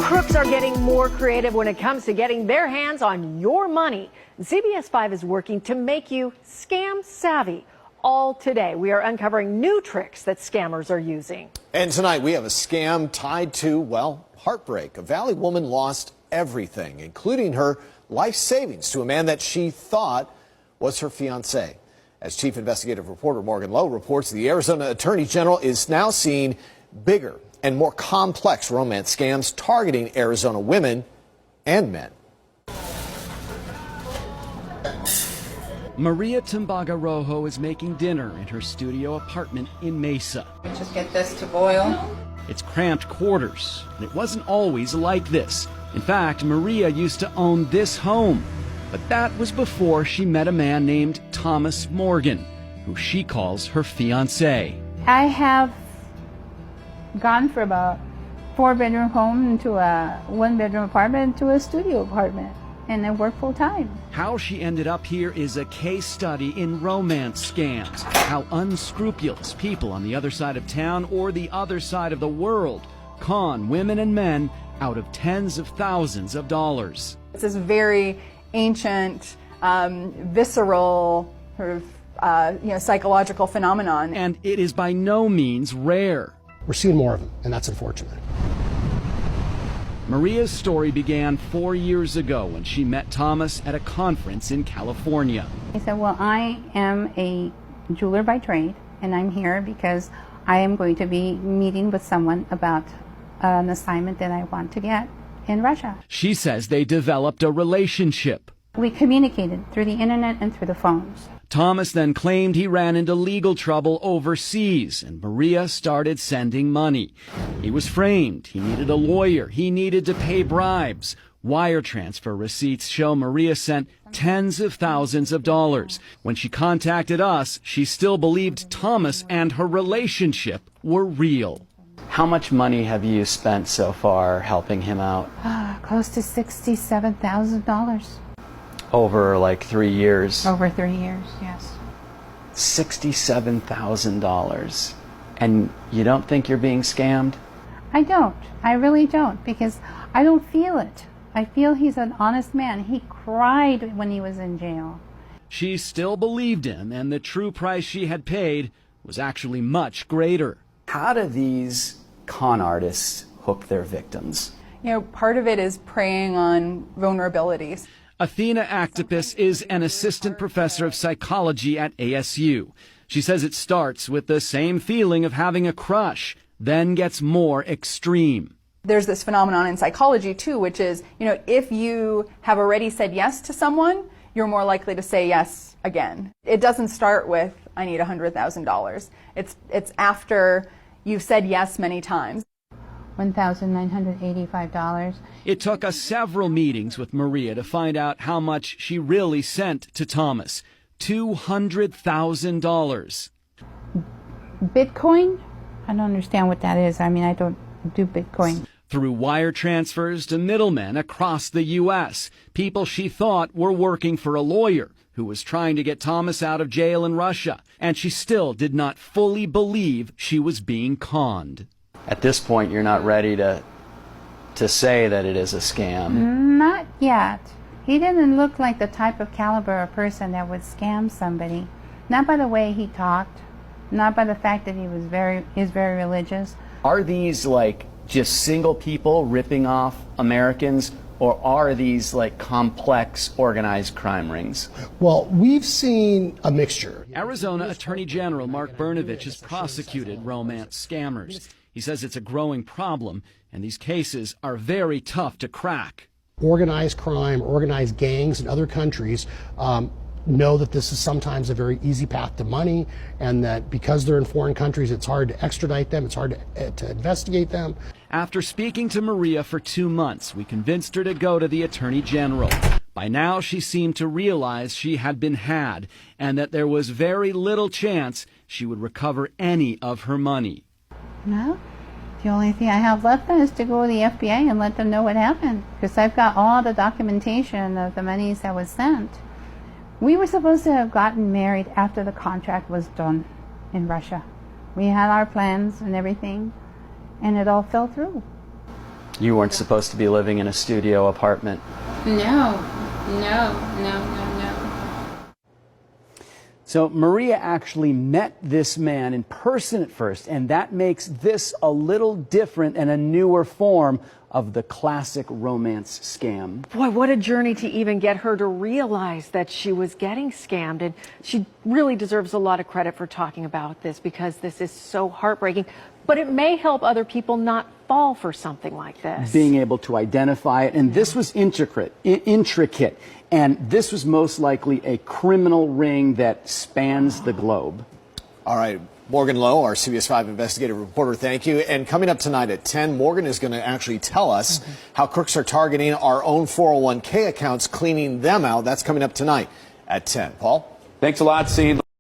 Crooks are getting more creative when it comes to getting their hands on your money. CBS 5 is working to make you scam savvy. All today, we are uncovering new tricks that scammers are using. And tonight, we have a scam tied to, well, heartbreak. A Valley woman lost everything, including her life savings, to a man that she thought was her fiancé. As Chief Investigative Reporter Morgan Lowe reports, the Arizona Attorney General is now seeing bigger and more complex romance scams targeting Arizona women and men. Maria Timbaga Rojo is making dinner in her studio apartment in Mesa. Just get this to boil. It's cramped quarters, and it wasn't always like this. In fact, Maria used to own this home, but that was before she met a man named Thomas Morgan, who she calls her fiancé. I have gone from a 4-bedroom home into a 1-bedroom apartment to a studio apartment, and I work full time. How she ended up here is a case study in romance scams, how unscrupulous people on the other side of town or the other side of the world con women and men out of tens of thousands of dollars. It's this very ancient, visceral, sort of psychological phenomenon. And it is by no means rare. We're seeing more of them, and that's unfortunate. Maria's story began 4 years ago when she met Thomas at a conference in California. He said, well, I am a jeweler by trade, and I'm here because I am going to be meeting with someone about an assignment that I want to get in Russia. She says they developed a relationship. We communicated through the internet and through the phones. Thomas then claimed he ran into legal trouble overseas, and Maria started sending money. He was framed. He needed a lawyer. He needed to pay bribes. Wire transfer receipts show Maria sent tens of thousands of dollars. When she contacted us, she still believed Thomas and her relationship were real. How much money have you spent so far helping him out? Close to $67,000. Over like 3 years? Over 3 years, yes. $67,000. And you don't think you're being scammed? I don't. I really don't, because I don't feel it. I feel he's an honest man. He cried when he was in jail. She still believed him, and the true price she had paid was actually much greater. How do these con artists hook their victims? Part of it is preying on vulnerabilities. Athena Actopus is an assistant professor of psychology at ASU. She says it starts with the same feeling of having a crush, then gets more extreme. There's this phenomenon in psychology, too, which is, if you have already said yes to someone, you're more likely to say yes again. It doesn't start with, I need $100,000. It's after you've said yes many times. $1,985. It took us several meetings with Maria to find out how much she really sent to Thomas. $200,000. Bitcoin? I don't understand what that is. I don't do Bitcoin. Through wire transfers to middlemen across the U.S., people she thought were working for a lawyer who was trying to get Thomas out of jail in Russia. And she still did not fully believe she was being conned. At this point, you're not ready to say that it is a scam? Not yet. He didn't look like the type of caliber of person that would scam somebody. Not by the way he talked, not by the fact that is very religious. Are these just single people ripping off Americans, or are these complex organized crime rings? Well, we've seen a mixture. Arizona Attorney General Mark Brnovich has prosecuted romance scammers. He says it's a growing problem, and these cases are very tough to crack. Organized crime, organized gangs in other countries know that this is sometimes a very easy path to money, and that because they're in foreign countries, it's hard to extradite them, it's hard to investigate them. After speaking to Maria for 2 months, we convinced her to go to the Attorney General. By now, she seemed to realize she had been had, and that there was very little chance she would recover any of her money. No, the only thing I have left then is to go to the FBI and let them know what happened, because I've got all the documentation of the monies that was sent. We were supposed to have gotten married after the contract was done in Russia. We had our plans and everything, and it all fell through. You weren't supposed to be living in a studio apartment. No. So Maria actually met this man in person at first, and that makes this a little different and a newer form of the classic romance scam. Boy, what a journey to even get her to realize that she was getting scammed. And she really deserves a lot of credit for talking about this, because this is so heartbreaking. But it may help other people not fall for something like this. Being able to identify it, and this was intricate, and this was most likely a criminal ring that spans the globe. All right, Morgan Lowe, our CBS 5 investigative reporter, thank you. And coming up tonight at 10, Morgan is going to actually tell us how crooks are targeting our own 401k accounts, cleaning them out. That's coming up tonight at 10. Paul? Thanks a lot, Sean.